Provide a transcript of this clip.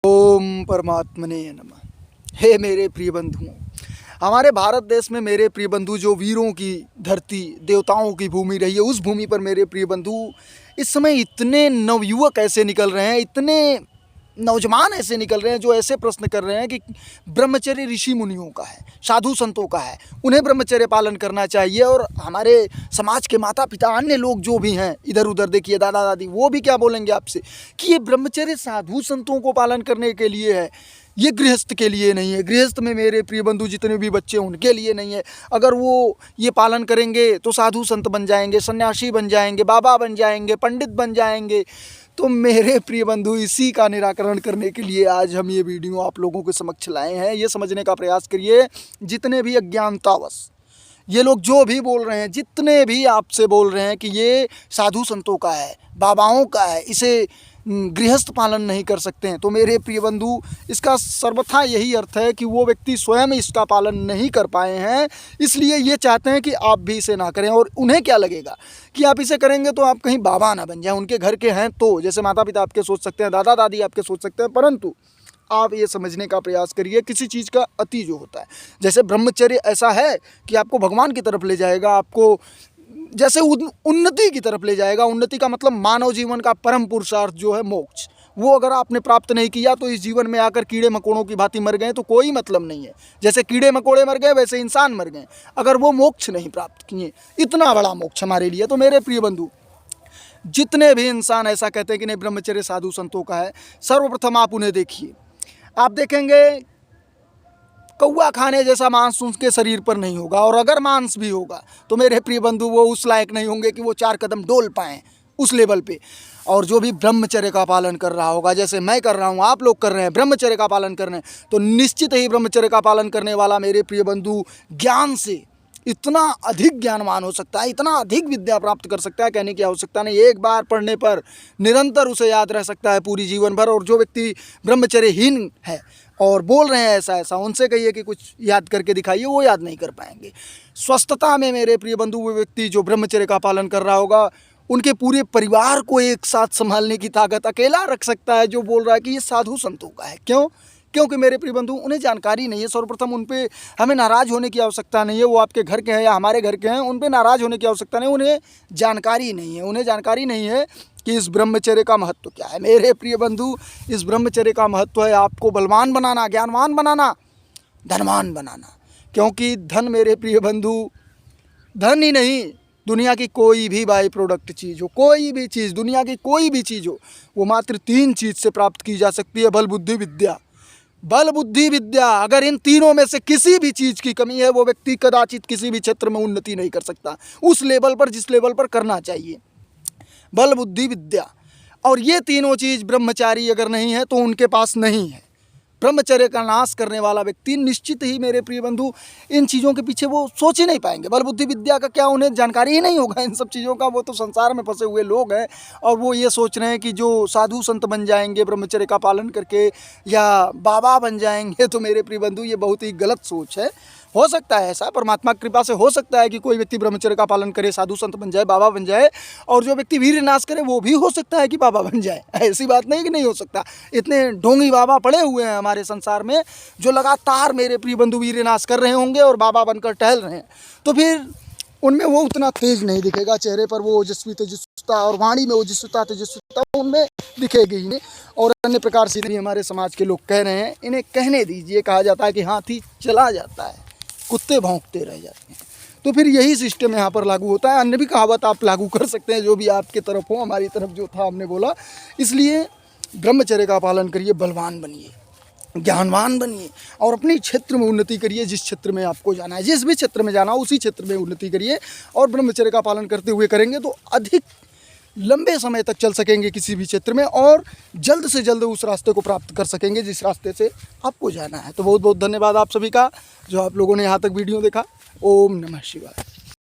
ओम परमात्मने नमः। हे मेरे प्रिय बंधुओं, हमारे भारत देश में मेरे प्रिय बंधु जो वीरों की धरती, देवताओं की भूमि रही है, उस भूमि पर मेरे प्रिय बंधु इस समय इतने नवयुवक ऐसे निकल रहे हैं, इतने नौजवान ऐसे निकल रहे हैं जो ऐसे प्रश्न कर रहे हैं कि ब्रह्मचर्य ऋषि मुनियों का है, साधु संतों का है, उन्हें ब्रह्मचर्य पालन करना चाहिए। और हमारे समाज के माता पिता, अन्य लोग जो भी हैं इधर उधर, देखिए दादा दादी, वो भी क्या बोलेंगे आपसे कि ये ब्रह्मचर्य साधु संतों को पालन करने के लिए है, ये गृहस्थ के लिए नहीं है। गृहस्थ में मेरे प्रिय बंधु जितने भी बच्चे हैं उनके लिए नहीं है। अगर वो ये पालन करेंगे तो साधु संत बन जाएंगे, सन्यासी बन जाएंगे, बाबा बन जाएंगे, पंडित बन जाएंगे। तो मेरे प्रिय बंधु, इसी का निराकरण करने के लिए आज हम ये वीडियो आप लोगों के समक्ष लाए हैं। ये समझने का प्रयास करिए, जितने भी अज्ञानतावश ये लोग जो भी बोल रहे हैं, जितने भी आपसे बोल रहे हैं कि ये साधु संतों का है, बाबाओं का है, इसे गृहस्थ पालन नहीं कर सकते हैं, तो मेरे प्रिय बंधु इसका सर्वथा यही अर्थ है कि वो व्यक्ति स्वयं इसका पालन नहीं कर पाए हैं, इसलिए ये चाहते हैं कि आप भी इसे ना करें। और उन्हें क्या लगेगा कि आप इसे करेंगे तो आप कहीं बाबा ना बन जाएं, उनके घर के हैं तो, जैसे माता पिता आपके सोच सकते हैं, दादा दादी आपके सोच सकते हैं। परंतु आप ये समझने का प्रयास करिए, किसी चीज़ का अति जो होता है, जैसे ब्रह्मचर्य ऐसा है कि आपको भगवान की तरफ ले जाएगा, आपको जैसे उन्नति की तरफ ले जाएगा। उन्नति का मतलब मानव जीवन का परम पुरुषार्थ जो है मोक्ष, वो अगर आपने प्राप्त नहीं किया तो इस जीवन में आकर कीड़े मकोड़ों की भांति मर गए तो कोई मतलब नहीं है। जैसे कीड़े मकोड़े मर गए वैसे इंसान मर गए अगर वो मोक्ष नहीं प्राप्त किए। इतना बड़ा मोक्ष हमारे लिए। तो मेरे प्रिय बंधु, जितने भी इंसान ऐसा कहते हैं कि नहीं ब्रह्मचर्य साधु संतों का है, सर्वप्रथम आप उन्हें देखिए। आप देखेंगे कौवा खाने जैसा मांस उनके शरीर पर नहीं होगा, और अगर मांस भी होगा तो मेरे प्रिय बंधु वो उस लायक नहीं होंगे कि वो 4 कदम डोल पाएँ उस लेवल पे। और जो भी ब्रह्मचर्य का पालन कर रहा होगा, जैसे मैं कर रहा हूँ, आप लोग कर रहे हैं, ब्रह्मचर्य का पालन कर रहे हैं, तो निश्चित ही ब्रह्मचर्य का पालन करने वाला मेरे प्रिय बंधु ज्ञान से इतना अधिक ज्ञानवान हो सकता है, इतना अधिक विद्या प्राप्त कर सकता है, कहने की आवश्यकता नहीं। एक बार पढ़ने पर निरंतर उसे याद रह सकता है पूरी जीवन भर। और जो व्यक्ति ब्रह्मचर्यहीन है और बोल रहे हैं ऐसा ऐसा, उनसे कहिए कि कुछ याद करके दिखाइए, वो याद नहीं कर पाएंगे। स्वस्थता में मेरे प्रिय बंधु वो व्यक्ति जो ब्रह्मचर्य का पालन कर रहा होगा, उनके पूरे परिवार को एक साथ संभालने की ताकत अकेला रख सकता है जो बोल रहा है कि ये साधु संतों का है। क्यों? क्योंकि मेरे प्रिय बंधु उन्हें जानकारी नहीं है। सर्वप्रथम उन पे हमें नाराज़ होने की आवश्यकता नहीं है। वो आपके घर के हैं या हमारे घर के हैं, उन पे नाराज़ होने की आवश्यकता नहीं, उन्हें जानकारी नहीं है। उन्हें जानकारी नहीं है कि इस ब्रह्मचर्य का महत्व क्या है। मेरे प्रिय बंधु, इस ब्रह्मचर्य का महत्व है आपको बलवान बनाना, ज्ञानवान बनाना, धनवान बनाना। क्योंकि धन मेरे प्रिय बंधु, धन ही नहीं, दुनिया की कोई भी बाई प्रोडक्ट चीज़ हो, कोई भी चीज़, दुनिया की कोई भी चीज़ हो, वो मात्र 3 चीज़ से प्राप्त की जा सकती है, बल बुद्धि विद्या। बल बुद्धि विद्या, अगर इन तीनों में से किसी भी चीज़ की कमी है, वो व्यक्ति कदाचित किसी भी क्षेत्र में उन्नति नहीं कर सकता उस लेवल पर जिस लेवल पर करना चाहिए। बल बुद्धि विद्या, और ये तीनों चीज़ ब्रह्मचारी अगर नहीं है तो उनके पास नहीं है। ब्रह्मचर्य का नाश करने वाला व्यक्ति निश्चित ही मेरे प्रिय बंधु इन चीज़ों के पीछे वो सोच ही नहीं पाएंगे। बल बुद्धि विद्या का क्या, उन्हें जानकारी ही नहीं होगा इन सब चीज़ों का। वो तो संसार में फंसे हुए लोग हैं और वो ये सोच रहे हैं कि जो साधु संत बन जाएंगे ब्रह्मचर्य का पालन करके या बाबा बन जाएंगे। तो मेरे प्रिय बंधु ये बहुत ही गलत सोच है। हो सकता है ऐसा, परमात्मा की कृपा से हो सकता है कि कोई व्यक्ति ब्रह्मचर्य का पालन करे, साधु संत बन जाए, बाबा बन जाए, और जो व्यक्ति वीर नाश करे वो भी हो सकता है कि बाबा बन जाए। ऐसी बात नहीं कि नहीं हो सकता। इतने ढोंगी बाबा पड़े हुए हैं हमारे संसार में जो लगातार मेरे प्रिय बंधु वीर नाश कर रहे होंगे और बाबा बनकर टहल रहे हैं, तो फिर उनमें वो उतना तेज नहीं दिखेगा, चेहरे पर वो ओजस्वी तेजस्विता और वाणी में ओजस्विता तेजस्विता उनमें दिखेगी ही नहीं। और अन्य प्रकार से भी हमारे समाज के लोग कह रहे हैं, इन्हें कहने दीजिए। कहा जाता है कि हाथी चला जाता है, कुत्ते भौंकते रह जाते हैं। तो फिर यही सिस्टम यहाँ पर लागू होता है। अन्य भी कहावत आप लागू कर सकते हैं, जो भी आपके तरफ हो, हमारी तरफ जो था हमने बोला। इसलिए ब्रह्मचर्य का पालन करिए, बलवान बनिए, ज्ञानवान बनिए, और अपने क्षेत्र में उन्नति करिए। जिस क्षेत्र में आपको जाना है, जिस भी क्षेत्र में जाना हो, उसी क्षेत्र में उन्नति करिए। और ब्रह्मचर्य का पालन करते हुए करेंगे तो अधिक लंबे समय तक चल सकेंगे किसी भी क्षेत्र में, और जल्द से जल्द उस रास्ते को प्राप्त कर सकेंगे जिस रास्ते से आपको जाना है। तो बहुत बहुत धन्यवाद आप सभी का जो आप लोगों ने यहाँ तक वीडियो देखा। ओम नमः शिवाय।